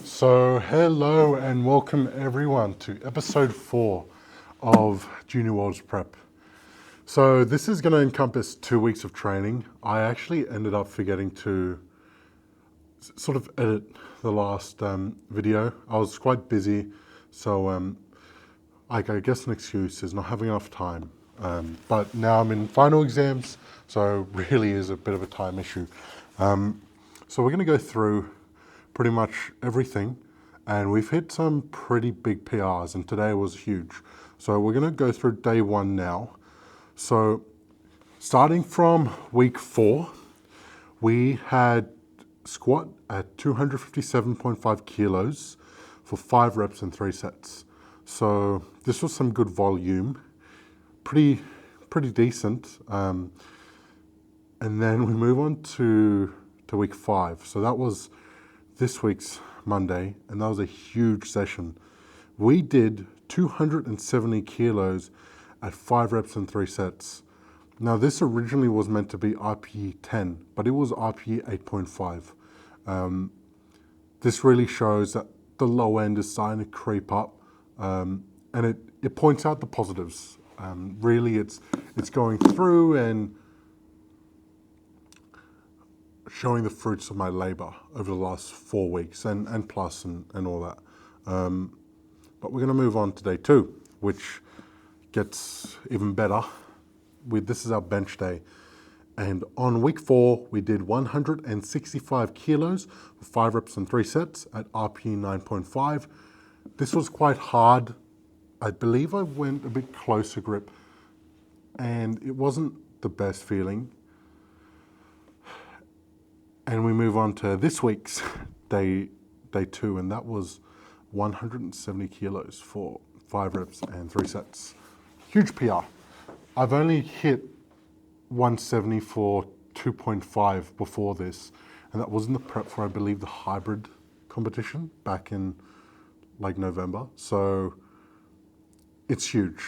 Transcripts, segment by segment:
So, hello and welcome everyone to episode 4 of Junior Worlds Prep. So, this is going to encompass 2 weeks of training. I actually ended up forgetting to sort of edit the last video. I was quite busy, so I guess an excuse is not having enough time. But now I'm in final exams, so really is a bit of a time issue. So we're going to go through pretty much everything, and we've hit some pretty big PRs, and today was huge. So we're going to go through day 1 now. So starting from week 4, we had squat at 257.5 kilos for 5 reps and 3 sets. So this was some good volume, pretty decent. And then we move on to week 5. So that was this week's Monday, and that was a huge session. We did 270 kilos at 5 reps and 3 sets. Now this originally was meant to be RPE 10, but it was RPE 8.5. This really shows that the low end is starting to creep up, and it points out the positives. Really, it's going through and showing the fruits of my labor over the last 4 weeks and plus and all that. But we're going to move on to day 2, which gets even better. This is our bench day. And on week 4, we did 165 kilos for 5 reps and 3 sets at RPE 9.5. This was quite hard. I believe I went a bit closer grip, and it wasn't the best feeling. And we move on to this week's day 2, and that was 170 kilos for 5 reps and 3 sets. Huge PR. I've only hit 170 for 2.5 before this, and that was in the prep for, I believe, the hybrid competition back in like November. So it's huge.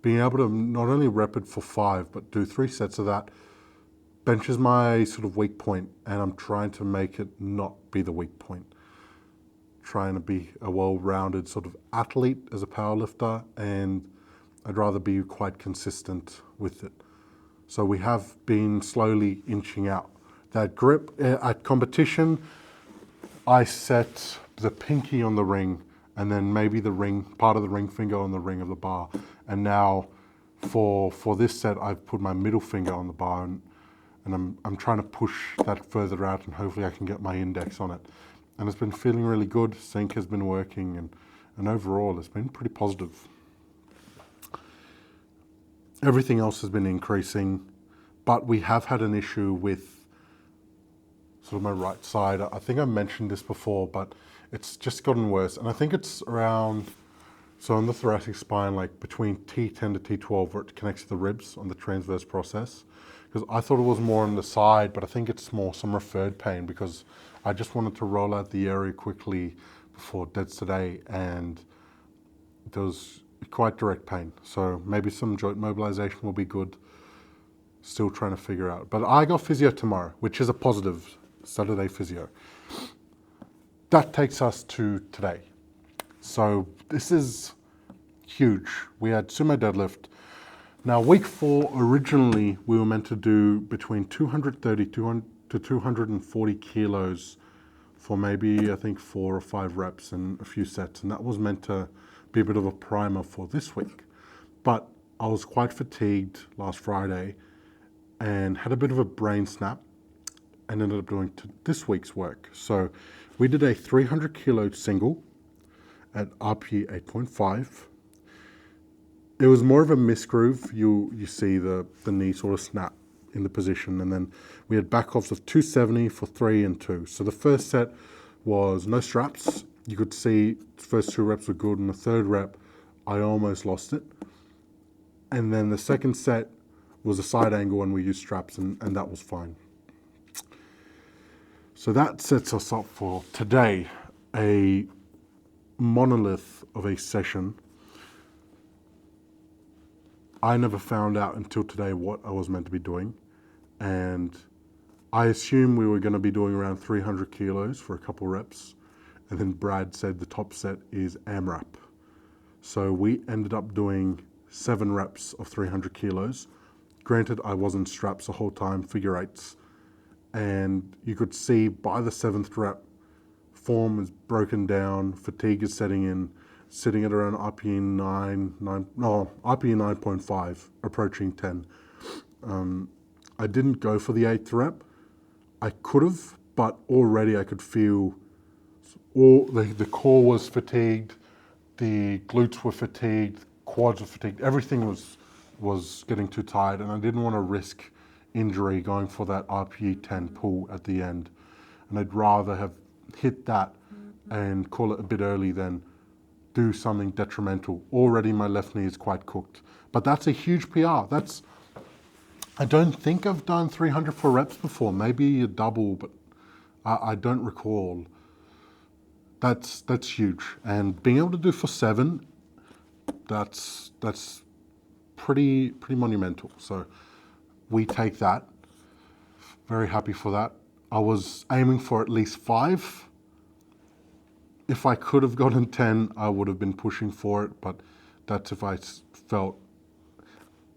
Being able to not only rep it for 5, but do 3 sets of that. Bench is my sort of weak point, and I'm trying to make it not be the weak point. Trying to be a well-rounded sort of athlete as a powerlifter, and I'd rather be quite consistent with it. So we have been slowly inching out. That grip at competition, I set the pinky on the ring, and then maybe the ring, part of the ring finger on the ring of the bar. And now for this set, I've put my middle finger on the bar, and I'm trying to push that further out, and hopefully I can get my index on it. And it's been feeling really good. Sync has been working, and overall it's been pretty positive. Everything else has been increasing, but we have had an issue with sort of my right side. I think I mentioned this before, but it's just gotten worse. And I think it's around, so on the thoracic spine, like between T10 to T12, where it connects to the ribs on the transverse process. Because I thought it was more on the side, but I think it's more some referred pain, because I just wanted to roll out the area quickly before DEDS today, and there was quite direct pain. So maybe some joint mobilization will be good. Still trying to figure out. But I got physio tomorrow, which is a positive, Saturday physio. That takes us to today. So this is huge. We had sumo deadlift. Now, week 4, originally, we were meant to do between 230 to 240 kilos for maybe, I think, 4 or 5 reps and a few sets. And that was meant to be a bit of a primer for this week. But I was quite fatigued last Friday and had a bit of a brain snap and ended up doing this week's work. So we did a 300 kilo single at RPE 8.5. It was more of a misgroove. You see the knee sort of snap in the position, and then we had back offs of 270 for 3 and 2. So the first set was no straps. You could see the first 2 reps were good, and the 3rd rep, I almost lost it. And then the second set was a side angle, and we used straps, and that was fine. So that sets us up for today, a monolith of a session. I never found out until today what I was meant to be doing, and I assumed we were going to be doing around 300 kilos for a couple reps, And then Brad said the top set is AMRAP. So we ended up doing 7 reps of 300 kilos. Granted, I wasn't straps the whole time, figure eights. And you could see by the 7th rep, form is broken down, fatigue is setting in, sitting at around RPE 9.5, approaching 10. I didn't go for the 8th rep. I could have, but already I could feel all the core was fatigued, the glutes were fatigued, quads were fatigued, everything was getting too tired, and I didn't want to risk injury going for that RPE 10 pull at the end. And I'd rather have hit that and call it a bit early than do something detrimental. Already my left knee is quite cooked. But that's a huge PR. I don't think I've done 300 for reps before, maybe a double, but I don't recall. That's huge. And being able to do for 7, that's pretty monumental. So we take that. Very happy for that. I was aiming for at least 5. If I could have gotten 10, I would have been pushing for it, but that's if I felt,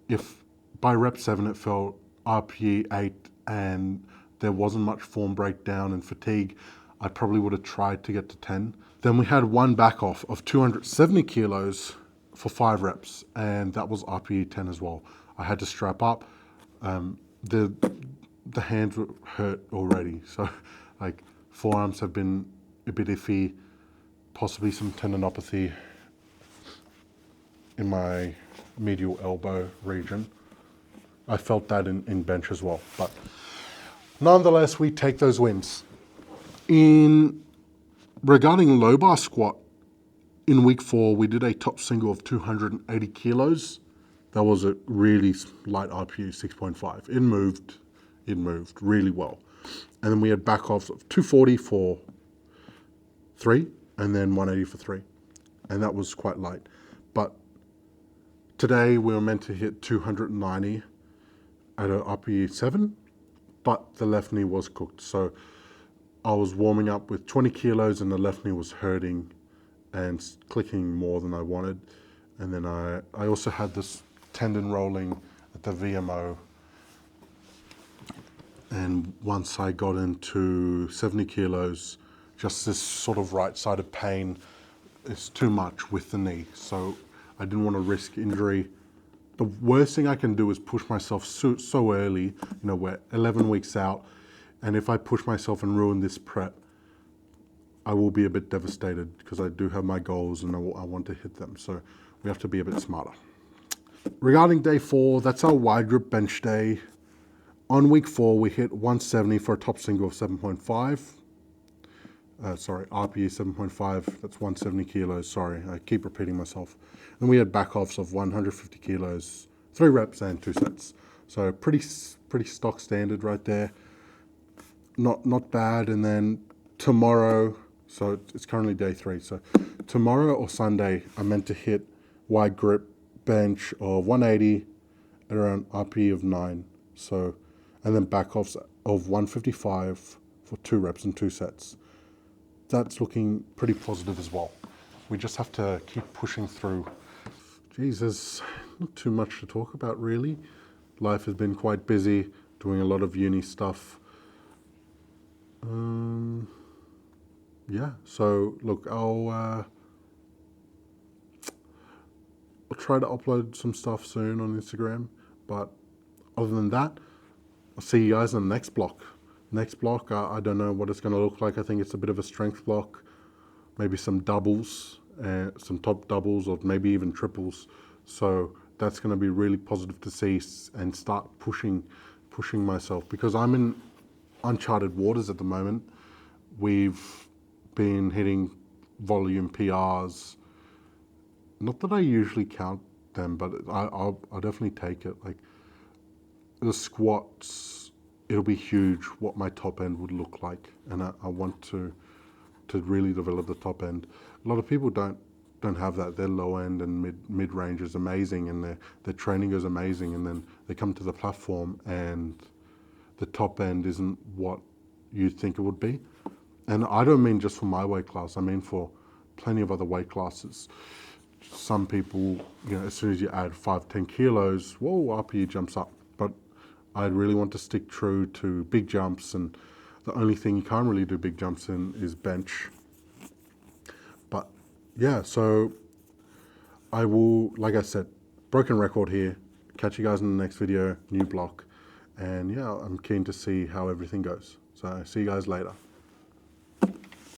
if by rep 7 it felt RPE 8 and there wasn't much form breakdown and fatigue, I probably would have tried to get to 10. Then we had one back off of 270 kilos for 5 reps, and that was RPE 10 as well. I had to strap up. The hands were hurt already, so like forearms have been a bit iffy, possibly some tendinopathy in my medial elbow region. I felt that in bench as well, but nonetheless, we take those wins. Regarding low bar squat, in week 4, we did a top single of 280 kilos. That was a really light RPE, 6.5. It moved really well. And then we had back offs of 240 for 3, and then 180 for 3. And that was quite light. But today we were meant to hit 290 at an RPE 7, but the left knee was cooked. So I was warming up with 20 kilos and the left knee was hurting and clicking more than I wanted. And then I also had this tendon rolling at the VMO. And once I got into 70 kilos, just this sort of right-sided pain is too much with the knee. So I didn't want to risk injury. The worst thing I can do is push myself so early, we're 11 weeks out. And if I push myself and ruin this prep, I will be a bit devastated because I do have my goals and I want to hit them. So we have to be a bit smarter. Regarding day 4, that's our wide grip bench day. On week 4, we hit 170 for a top single of 7.5. RPE 7.5, that's 170 kilos. Sorry, I keep repeating myself. Then we had back offs of 150 kilos, 3 reps and 2 sets. So pretty stock standard right there. Not bad. And then tomorrow, so it's currently day 3. So tomorrow or Sunday, I'm meant to hit wide grip bench of 180 at around RPE of 9. So, and then back offs of 155 for 2 reps and 2 sets. That's looking pretty positive as well. We just have to keep pushing through. Jesus, not too much to talk about really. Life has been quite busy, doing a lot of uni stuff. Yeah, so look, I'll try to upload some stuff soon on Instagram, but other than that, I'll see you guys in the next block. Next block, I don't know what it's going to look like. I think it's a bit of a strength block, maybe some doubles, some top doubles, or maybe even triples. So that's going to be really positive to see and start pushing myself, because I'm in uncharted waters at the moment. We've been hitting volume PRs. Not that I usually count them, but I'll definitely take it. Like the squats, it'll be huge what my top end would look like, and I want to really develop the top end. A lot of people don't have that. Their low end and mid range is amazing, and their training is amazing, and then they come to the platform and the top end isn't what you think it would be. And I don't mean just for my weight class, I mean for plenty of other weight classes. Some people, as soon as you add 5-10 kilos, whoa, RPE jumps up. But I really want to stick true to big jumps, and the only thing you can't really do big jumps in is bench. But yeah, so I will, like I said, broken record here. Catch you guys in the next video, new block. And yeah, I'm keen to see how everything goes. So see you guys later.